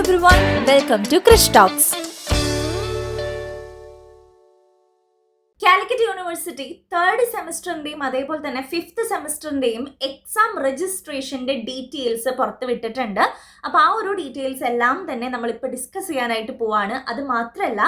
everyone, welcome to Krish Talks. Calicut university third സെമസ്റ്ററിന്റെയും അതേപോലെ തന്നെ ഫിഫ്ത്ത് സെമസ്റ്ററിന്റെയും എക്സാം രജിസ്ട്രേഷന്റെ ഡീറ്റെയിൽസ് പുറത്തുവിട്ടിട്ടുണ്ട്. അപ്പോൾ ആ ഒരു ഡീറ്റെയിൽസ് എല്ലാം തന്നെ നമ്മളിപ്പോൾ ഡിസ്കസ് ചെയ്യാനായിട്ട് പോവാണ്. അത് മാത്രമല്ല,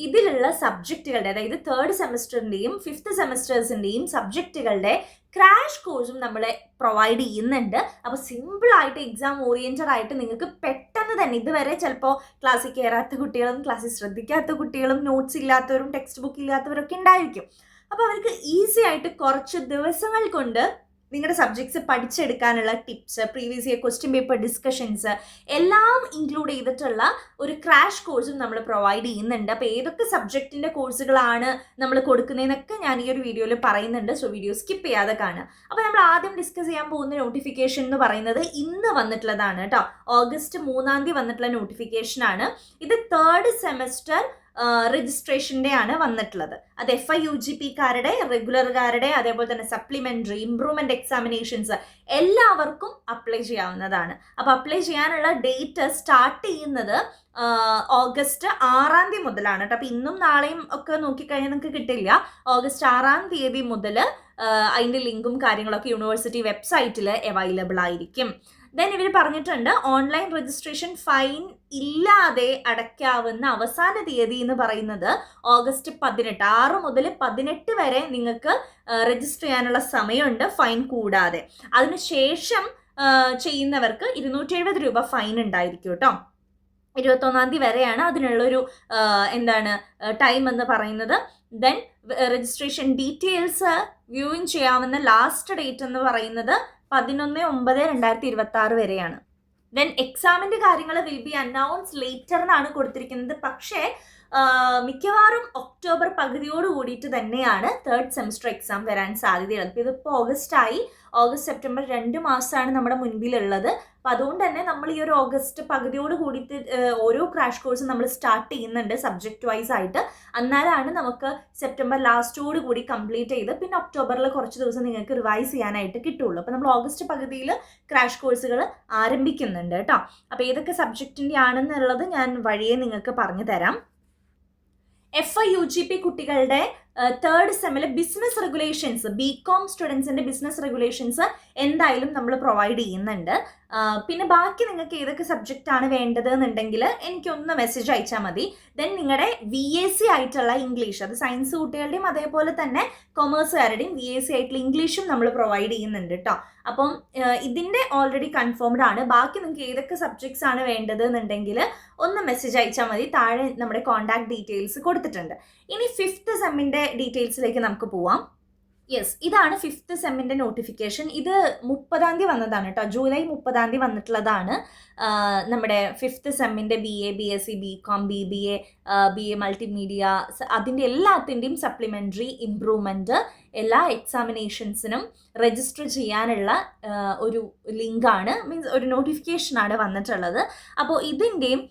ഇതിലുള്ള സബ്ജക്റ്റുകളുടെ, അതായത് തേർഡ് സെമസ്റ്ററിന്റെയും ഫിഫ്ത്ത് സെമസ്റ്റേഴ്സിന്റെയും സബ്ജക്റ്റുകളുടെ ക്രാഷ് കോഴ്സും നമ്മൾ പ്രൊവൈഡ് ചെയ്യുന്നുണ്ട്. അപ്പോൾ സിമ്പിളായിട്ട് എക്സാം ഓറിയൻറ്റഡ് ആയിട്ട് നിങ്ങൾക്ക് പെട്ടെന്ന് തന്നെ, ഇതുവരെ ചിലപ്പോൾ ക്ലാസ്സിൽ കയറാത്ത കുട്ടികളും ക്ലാസ്സിൽ ശ്രദ്ധിക്കാത്ത കുട്ടികളും നോട്ട്സ് ഇല്ലാത്തവരും ടെക്സ്റ്റ് ബുക്ക് ഇല്ലാത്തവരൊക്കെ ഉണ്ടായിരിക്കും. അപ്പോൾ അവർക്ക് ഈസി ആയിട്ട് കുറച്ച് ദിവസങ്ങൾ കൊണ്ട് നിങ്ങളുടെ സബ്ജക്ട്സ് പഠിച്ചെടുക്കാനുള്ള tips, previous year question paper discussions എല്ലാം ഇൻക്ലൂഡ് ചെയ്തിട്ടുള്ള ഒരു ക്രാഷ് കോഴ്സും നമ്മൾ പ്രൊവൈഡ് ചെയ്യുന്നുണ്ട്. അപ്പോൾ ഏതൊക്കെ സബ്ജക്റ്റിൻ്റെ കോഴ്സുകളാണ് നമ്മൾ കൊടുക്കുന്നതെന്നൊക്കെ ഞാൻ ഈ ഒരു വീഡിയോയിൽ പറയുന്നുണ്ട്. സോ വീഡിയോ സ്കിപ്പ് ചെയ്യാതെ കാണുക. അപ്പോൾ നമ്മൾ ആദ്യം ഡിസ്കസ് ചെയ്യാൻ പോകുന്ന നോട്ടിഫിക്കേഷൻ എന്ന് പറയുന്നത് ഇന്ന് വന്നിട്ടുള്ളതാണ് കേട്ടോ. ഓഗസ്റ്റ് 3 വന്നിട്ടുള്ള നോട്ടിഫിക്കേഷനാണ്. ഇത് തേർഡ് സെമസ്റ്റർ രജിസ്ട്രേഷൻ്റെ ആണ് വന്നിട്ടുള്ളത്. അത് FIUGPക്കാരുടെ, റെഗുലർകാരുടെ, അതേപോലെ തന്നെ സപ്ലിമെൻ്ററി, ഇംപ്രൂവ്മെൻ്റ് എക്സാമിനേഷൻസ് എല്ലാവർക്കും അപ്ലൈ ചെയ്യാവുന്നതാണ്. അപ്പോൾ അപ്ലൈ ചെയ്യാനുള്ള ഡേറ്റ് സ്റ്റാർട്ട് ചെയ്യുന്നത് ഓഗസ്റ്റ് 6 മുതലാണ് കേട്ടോ. അപ്പോൾ ഇന്നും നാളെയും ഒക്കെ നോക്കിക്കഴിഞ്ഞാൽ നിങ്ങൾക്ക് കിട്ടില്ല. ഓഗസ്റ്റ് 6 മുതൽ അതിൻ്റെ ലിങ്കും കാര്യങ്ങളൊക്കെ യൂണിവേഴ്സിറ്റി വെബ്സൈറ്റിൽ അവൈലബിൾ ആയിരിക്കും. ദെൻ ഇവർ പറഞ്ഞിട്ടുണ്ട് ഓൺലൈൻ രജിസ്ട്രേഷൻ ഫൈൻ ഇല്ലാതെ അടയ്ക്കാവുന്ന അവസാന തീയതി എന്ന് പറയുന്നത് ഓഗസ്റ്റ് 18. 6 മുതൽ 18 വരെ നിങ്ങൾക്ക് രജിസ്റ്റർ ചെയ്യാനുള്ള സമയമുണ്ട്, ഫൈൻ കൂടാതെ. അതിനുശേഷം ചെയ്യുന്നവർക്ക് 270 രൂപ ഫൈൻ ഉണ്ടായിരിക്കും കേട്ടോ. 21 വരെയാണ് അതിനുള്ളൊരു ടൈം എന്ന് പറയുന്നത്. ദെൻ രജിസ്ട്രേഷൻ ഡീറ്റെയിൽസ് വ്യൂയിങ് ചെയ്യാവുന്ന ലാസ്റ്റ് ഡേറ്റ് എന്ന് പറയുന്നത് 11/9/2026 വരെയാണ്. ദെൻ എക്സാമിൻ്റെ കാര്യങ്ങൾ വിൽ ബി അനൗൺസ് ലേറ്റർ എന്നാണ് കൊടുത്തിരിക്കുന്നത്. പക്ഷേ മിക്കവാറും ഒക്ടോബർ പകുതിയോട് കൂടിയിട്ട് തന്നെയാണ് തേർഡ് സെമസ്റ്റർ എക്സാം വരാൻ സാധ്യതയുള്ളത്. ഇപ്പോൾ ഇതിപ്പോൾ ഓഗസ്റ്റ് സെപ്റ്റംബർ 2 മാസമാണ് നമ്മുടെ മുൻപിലുള്ളത്. അപ്പോൾ അതുകൊണ്ട് തന്നെ നമ്മൾ ഈ ഒരു ഓഗസ്റ്റ് പകുതിയോട് കൂടിയിട്ട് ഓരോ ക്രാഷ് കോഴ്സും നമ്മൾ സ്റ്റാർട്ട് ചെയ്യുന്നുണ്ട് സബ്ജക്റ്റ് വൈസ് ആയിട്ട്. എന്നാലാണ് നമുക്ക് സെപ്റ്റംബർ ലാസ്റ്റോട് കൂടി കംപ്ലീറ്റ് ചെയ്ത് പിന്നെ ഒക്ടോബറിൽ കുറച്ച് ദിവസം നിങ്ങൾക്ക് റിവൈസ് ചെയ്യാനായിട്ട് കിട്ടുള്ളൂ. അപ്പോൾ നമ്മൾ ഓഗസ്റ്റ് പകുതിയിൽ ക്രാഷ് കോഴ്സുകൾ ആരംഭിക്കുന്നുണ്ട് കേട്ടോ. അപ്പോൾ ഏതൊക്കെ സബ്ജക്റ്റിൻ്റെ ആണെന്നുള്ളത് ഞാൻ വഴിയെ നിങ്ങൾക്ക് പറഞ്ഞു തരാം. FIUGP കുട്ടികളുടെ തേർഡ് സെമ്മിൽ ബിസിനസ് റെഗുലേഷൻസ്, BCom സ്റ്റുഡൻസിൻ്റെ ബിസിനസ് റെഗുലേഷൻസ് എന്തായാലും നമ്മൾ പ്രൊവൈഡ് ചെയ്യുന്നുണ്ട്. പിന്നെ ബാക്കി നിങ്ങൾക്ക് ഏതൊക്കെ സബ്ജക്റ്റ് ആണ് വേണ്ടത് എന്നുണ്ടെങ്കിൽ എനിക്കൊന്ന് മെസ്സേജ് അയച്ചാൽ മതി. ദെൻ നിങ്ങളുടെ VAC ആയിട്ടുള്ള ഇംഗ്ലീഷ്, അത് സയൻസ് കുട്ടികളുടെയും അതേപോലെ തന്നെ കൊമേഴ്സുകാരുടെയും VAC ആയിട്ടുള്ള ഇംഗ്ലീഷും നമ്മൾ പ്രൊവൈഡ് ചെയ്യുന്നുണ്ട് കേട്ടോ. അപ്പം ഇതിൻ്റെ ഓൾറെഡി കൺഫേംഡ് ആണ്. ബാക്കി നിങ്ങൾക്ക് ഏതൊക്കെ സബ്ജക്ട്സ് ആണ് വേണ്ടത് എന്നുണ്ടെങ്കിൽ ഒന്ന് മെസ്സേജ് അയച്ചാൽ മതി. താഴെ നമ്മുടെ കോൺടാക്ട് ഡീറ്റെയിൽസ് കൊടുത്തിട്ടുണ്ട്. ഇനി ഫിഫ്ത്ത് സെമ്മിൻ്റെ ഡീറ്റെയിൽസിലേക്ക് നമുക്ക് പോവാം. യെസ്, ഇതാണ് ഫിഫ്ത്ത് സെമ്മിൻ്റെ നോട്ടിഫിക്കേഷൻ. ഇത് 30 വന്നതാണ് കേട്ടോ. ജൂലൈ 30 വന്നിട്ടുള്ളതാണ്. നമ്മുടെ ഫിഫ്ത്ത് സെമ്മിൻ്റെ BA, BSc, BCom, BBA, BA multimedia അതിൻ്റെ എല്ലാത്തിൻ്റെയും സപ്ലിമെൻ്ററി, ഇംപ്രൂവ്മെൻറ്റ് എല്ലാ എക്സാമിനേഷൻസിനും രജിസ്റ്റർ ചെയ്യാനുള്ള ഒരു ലിങ്കാണ്, മീൻസ് ഒരു നോട്ടിഫിക്കേഷനാണ് വന്നിട്ടുള്ളത്. അപ്പോൾ ഇതിൻ്റെയും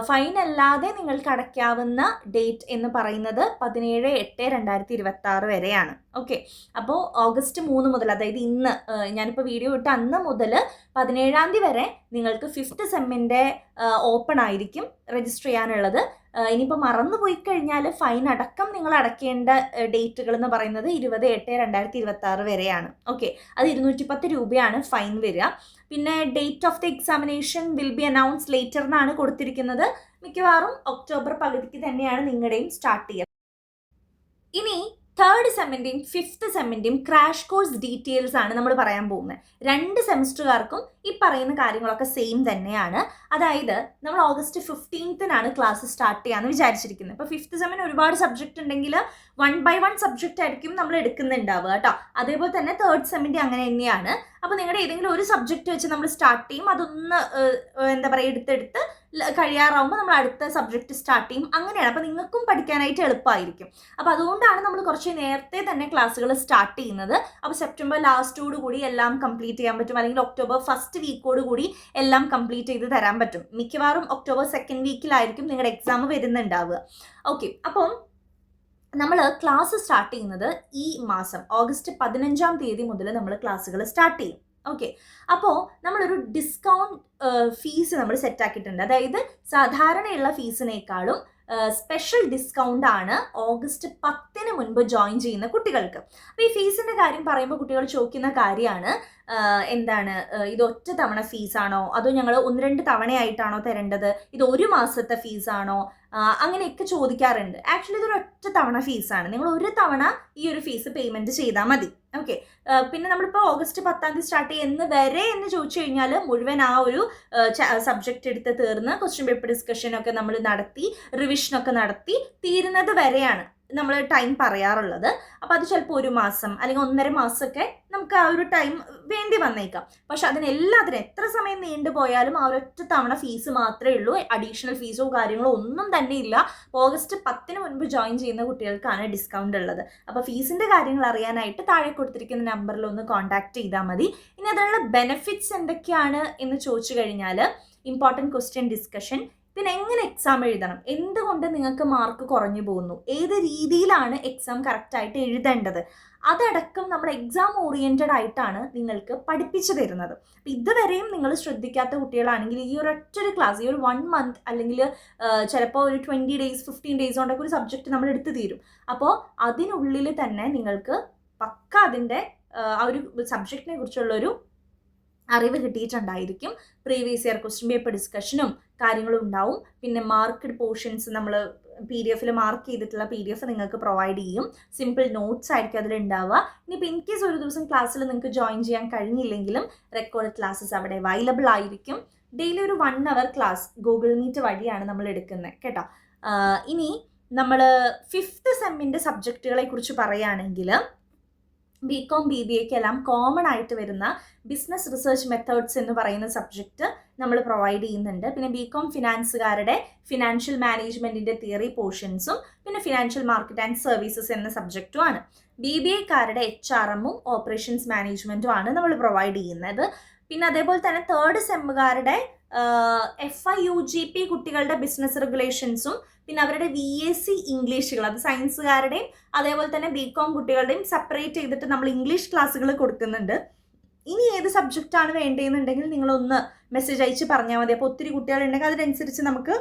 ഫൈൻ അല്ലാതെ നിങ്ങൾക്ക് അടയ്ക്കാവുന്ന ഡേറ്റ് എന്ന് പറയുന്നത് 17/8/2026 വരെയാണ്. ഓക്കെ, അപ്പോൾ ഓഗസ്റ്റ് 3 മുതൽ, അതായത് ഇന്ന് ഞാനിപ്പോൾ വീഡിയോ ഇട്ട അന്ന് മുതൽ 17 വരെ നിങ്ങൾക്ക് ഫിഫ്ത്ത് സെമ്മിൻ്റെ ഓപ്പൺ ആയിരിക്കും രജിസ്റ്റർ ചെയ്യാനുള്ളത്. ഇനിയിപ്പോൾ മറന്നു പോയി കഴിഞ്ഞാൽ ഫൈൻ അടക്കം നിങ്ങൾ അടയ്ക്കേണ്ട ഡേറ്റുകൾ എന്ന് പറയുന്നത് 20/8/2026 വരെയാണ്. ഓക്കെ, അത് 210 രൂപയാണ് ഫൈൻ വരിക. പിന്നെ date of the examination will be announce later എന്നാണ് കൊടുത്തിരിക്കുന്നത്. മിക്കവാറും ഒക്ടോബർ പകുതിക്ക് തന്നെയാണ് നിങ്ങളുടെയും സ്റ്റാർട്ട് ചെയ്യുക. ഇനി തേർഡ് സെമ്മിൻ്റെയും ഫിഫ്ത്ത് സെമ്മിൻ്റെയും ക്രാഷ് കോഴ്സ് ഡീറ്റെയിൽസ് ആണ് നമ്മൾ പറയാൻ പോകുന്നത്. 2 സെമസ്റ്ററുകാർക്കും ഈ പറയുന്ന കാര്യങ്ങളൊക്കെ സെയിം തന്നെയാണ്. അതായത് നമ്മൾ ഓഗസ്റ്റ് 15 ക്ലാസ് സ്റ്റാർട്ട് ചെയ്യാമെന്ന് വിചാരിച്ചിരിക്കുന്നത്. ഇപ്പോൾ ഫിഫ്ത്ത് സെമ്മിന് ഒരുപാട് സബ്ജക്റ്റ് ഉണ്ടെങ്കിൽ 1 by 1 സബ്ജക്റ്റ് ആയിരിക്കും നമ്മൾ എടുക്കുന്നുണ്ടാവുക കേട്ടോ. അതേപോലെ തന്നെ തേർഡ് സെമ്മിൻ്റെ അങ്ങനെ തന്നെയാണ്. അപ്പോൾ നിങ്ങളുടെ ഏതെങ്കിലും ഒരു സബ്ജക്റ്റ് വെച്ച് നമ്മൾ സ്റ്റാർട്ട് ചെയ്യും. അതൊന്ന് എടുത്തെടുത്ത് കഴിയാറാവുമ്പോൾ നമ്മൾ അടുത്ത സബ്ജക്റ്റ് സ്റ്റാർട്ട് ചെയ്യും. അങ്ങനെയാണ്. അപ്പോൾ നിങ്ങൾക്കും പഠിക്കാനായിട്ട് എളുപ്പമായിരിക്കും. അപ്പോൾ അതുകൊണ്ടാണ് നമ്മൾ കുറച്ച് നേരത്തെ തന്നെ ക്ലാസ്സുകൾ സ്റ്റാർട്ട് ചെയ്യുന്നത്. അപ്പോൾ സെപ്റ്റംബർ ലാസ്റ്റോട് കൂടി എല്ലാം കംപ്ലീറ്റ് ചെയ്യാൻ പറ്റും, അല്ലെങ്കിൽ ഒക്ടോബർ ഫസ്റ്റ് വീക്കോട് കൂടി എല്ലാം കംപ്ലീറ്റ് ചെയ്ത് തരാൻ പറ്റും. മിക്കവാറും ഒക്ടോബർ സെക്കൻഡ് വീക്കിലായിരിക്കും നിങ്ങളുടെ എക്സാം വരുന്നുണ്ടാവുക. ഓക്കെ, അപ്പം നമ്മൾ ക്ലാസ് സ്റ്റാർട്ട് ചെയ്യുന്നത് ഈ മാസം ഓഗസ്റ്റ് 15 മുതൽ നമ്മൾ ക്ലാസ്സുകൾ സ്റ്റാർട്ട് ചെയ്യും. ഓക്കെ, അപ്പോൾ നമ്മളൊരു ഡിസ്കൗണ്ട് ഫീസ് നമ്മൾ സെറ്റ് ആക്കിയിട്ടുണ്ട്. അതായത് സാധാരണയുള്ള ഫീസിനേക്കാളും സ്പെഷ്യൽ ഡിസ്കൗണ്ട് ആണ് ഓഗസ്റ്റ് 10 മുൻപ് ജോയിൻ ചെയ്യുന്ന കുട്ടികൾക്ക്. അപ്പോൾ ഈ ഫീസിന്റെ കാര്യം പറയുമ്പോൾ കുട്ടികൾ ചോദിക്കുന്ന കാര്യമാണ്, എന്താണ് ഇത് ഒറ്റ തവണ ഫീസാണോ അതോ ഞങ്ങൾ 1-2 തവണയായിട്ടാണോ തരേണ്ടത്, ഇത് ഒരു മാസത്തെ ഫീസാണോ, അങ്ങനെയൊക്കെ ചോദിക്കാറുണ്ട്. ആക്ച്വലി ഇതൊരു ഒറ്റ തവണ ഫീസാണ്. നിങ്ങൾ ഒരു തവണ ഈ ഒരു ഫീസ് പേയ്മെന്റ് ചെയ്താൽ മതി. ഓക്കെ, പിന്നെ നമ്മളിപ്പോൾ ഓഗസ്റ്റ് 10 സ്റ്റാർട്ട് ചെയ്യുന്ന വരെ എന്ന് ചോദിച്ചു കഴിഞ്ഞാൽ മുഴുവൻ ആ ഒരു സബ്ജക്റ്റ് എടുത്ത് തീർന്ന് ക്വസ്റ്റ്യൻ പേപ്പർ ഡിസ്കഷനൊക്കെ നമ്മൾ നടത്തി റിവിഷനൊക്കെ നടത്തി തീരുന്നത് വരെയാണ് നമ്മൾ ടൈം പറയാറുള്ളത്. അപ്പോൾ അത് ചിലപ്പോൾ 1 മാസം അല്ലെങ്കിൽ 1.5 മാസമൊക്കെ നമുക്ക് ആ ഒരു ടൈം വേണ്ടി വന്നേക്കാം. പക്ഷെ അതിനെല്ലാത്തിനും എത്ര സമയം നീണ്ടുപോയാലും ആ ഒരൊറ്റ തവണ ഫീസ് മാത്രമേ ഉള്ളൂ. അഡീഷണൽ ഫീസോ കാര്യങ്ങളോ ഒന്നും തന്നെ ഇല്ല. ഓഗസ്റ്റ് 10 മുൻപ് ജോയിൻ ചെയ്യുന്ന കുട്ടികൾക്കാണ് ഡിസ്കൗണ്ട് ഉള്ളത്. അപ്പോൾ ഫീസിൻ്റെ കാര്യങ്ങൾ അറിയാനായിട്ട് താഴെ കൊടുത്തിരിക്കുന്ന നമ്പറിൽ ഒന്ന് കോൺടാക്ട് ചെയ്താൽ മതി. ഇനി അതിനുള്ള ബെനിഫിറ്റ്സ് എന്തൊക്കെയാണ് എന്ന് ചോദിച്ചു കഴിഞ്ഞാൽ, ഇമ്പോർട്ടൻറ്റ് ക്വസ്റ്റ്യൻ ഡിസ്കഷൻ, പിന്നെ എങ്ങനെ എക്സാം എഴുതണം, എന്തുകൊണ്ട് നിങ്ങൾക്ക് മാർക്ക് കുറഞ്ഞു പോകുന്നു, ഏത് രീതിയിലാണ് എക്സാം കറക്റ്റായിട്ട് എഴുതേണ്ടത്, അതടക്കം നമ്മൾ എക്സാം ഓറിയൻറ്റഡ് ആയിട്ടാണ് നിങ്ങൾക്ക് പഠിപ്പിച്ചു തരുന്നത്. അപ്പം ഇതുവരെയും നിങ്ങൾ ശ്രദ്ധിക്കാത്ത കുട്ടികളാണെങ്കിൽ ഈ ഒരൊറ്റൊരു ക്ലാസ്, ഈ ഒരു 1 മന്ത് അല്ലെങ്കിൽ ചിലപ്പോൾ ഒരു 20 ഡേയ്സ് 15 ഡേയ്സ് കൊണ്ടൊക്കെ ഒരു സബ്ജക്റ്റ് നമ്മൾ എടുത്തു തീരും. അപ്പോൾ അതിനുള്ളിൽ തന്നെ നിങ്ങൾക്ക് പക്ക അതിൻ്റെ ആ ഒരു സബ്ജക്റ്റിനെ കുറിച്ചുള്ളൊരു അറിവ് കിട്ടിയിട്ടുണ്ടായിരിക്കും. പ്രീവിയസ് ഇയർ ക്വസ്റ്റ്യൻ പേപ്പർ ഡിസ്കഷനും കാര്യങ്ങളും ഉണ്ടാവും. പിന്നെ മാർക്ക്ഡ് പോർഷൻസ് നമ്മൾ PDF മാർക്ക് ചെയ്തിട്ടുള്ള PDF നിങ്ങൾക്ക് പ്രൊവൈഡ് ചെയ്യും. സിമ്പിൾ നോട്ട്സ് ആയിരിക്കും അതിലുണ്ടാവുക. ഇനിയിപ്പോൾ ഇൻ കേസ് ഒരു ദിവസം ക്ലാസ്സിൽ നിങ്ങൾക്ക് ജോയിൻ ചെയ്യാൻ കഴിഞ്ഞില്ലെങ്കിലും റെക്കോർഡ് ക്ലാസ്സസ് അവിടെ അവൈലബിൾ ആയിരിക്കും. ഡെയിലി ഒരു 1 hour ക്ലാസ് ഗൂഗിൾ മീറ്റ് വഴിയാണ് നമ്മൾ എടുക്കുന്നത് കേട്ടോ. ഇനി നമ്മൾ 5th സെമ്മിൻ്റെ സബ്ജക്റ്റുകളെ കുറിച്ച് പറയുകയാണെങ്കിൽ, BCom BBA എല്ലാം കോമൺ ആയിട്ട് വരുന്ന ബിസിനസ് റിസർച്ച് മെത്തേഡ്സ് എന്ന് പറയുന്ന സബ്ജക്റ്റ് നമ്മൾ പ്രൊവൈഡ് ചെയ്യുന്നുണ്ട്. പിന്നെ BCom ഫിനാൻസുകാരുടെ ഫിനാൻഷ്യൽ മാനേജ്മെൻറ്റിൻ്റെ തിയറി പോർഷൻസും പിന്നെ ഫിനാൻഷ്യൽ മാർക്കറ്റ് ആൻഡ് സർവീസസ് എന്ന സബ്ജക്റ്റുമാണ്. BBAക്കാരുടെ HRMഉം ഓപ്പറേഷൻസ് മാനേജ്മെൻറ്റും ആണ് നമ്മൾ പ്രൊവൈഡ് ചെയ്യുന്നത്. പിന്നെ അതേപോലെ തന്നെ 3rd സെമ്മുകാരുടെ FIUGP കുട്ടികളുടെ ബിസിനസ് റെഗുലേഷൻസും പിന്നെ അവരുടെ VAC ഇംഗ്ലീഷുകൾ, അത് സയൻസുകാരുടെയും അതേപോലെ തന്നെ BCom കുട്ടികളുടെയും സെപ്പറേറ്റ് ചെയ്തിട്ട് നമ്മൾ ഇംഗ്ലീഷ് ക്ലാസ്സുകൾ കൊടുക്കുന്നുണ്ട്. ഇനി ഏത് സബ്ജക്റ്റാണ് വേണ്ടതെന്നുണ്ടെങ്കിൽ നിങ്ങളൊന്ന് മെസ്സേജ് അയച്ച് പറഞ്ഞാൽ മതി. അപ്പോൾ ഒത്തിരി കുട്ടികളുണ്ടെങ്കിൽ അതിനനുസരിച്ച് നമുക്ക്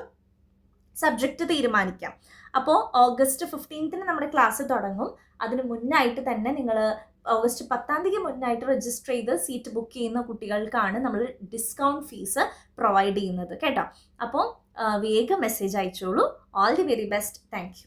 സബ്ജക്റ്റ് തീരുമാനിക്കാം. അപ്പോൾ ഓഗസ്റ്റ് 15 നമ്മുടെ ക്ലാസ് തുടങ്ങും. അതിന് മുന്നായിട്ട് തന്നെ നിങ്ങൾ ഓഗസ്റ്റ് 10 മുന്നായിട്ട് രജിസ്റ്റർ ചെയ്ത് സീറ്റ് ബുക്ക് ചെയ്യുന്ന കുട്ടികൾക്കാണ് നമ്മൾ ഡിസ്കൗണ്ട് ഫീസ് പ്രൊവൈഡ് ചെയ്യുന്നത് കേട്ടോ. അപ്പോൾ വേഗം മെസ്സേജ് അയച്ചോളൂ. All the very best. Thank U.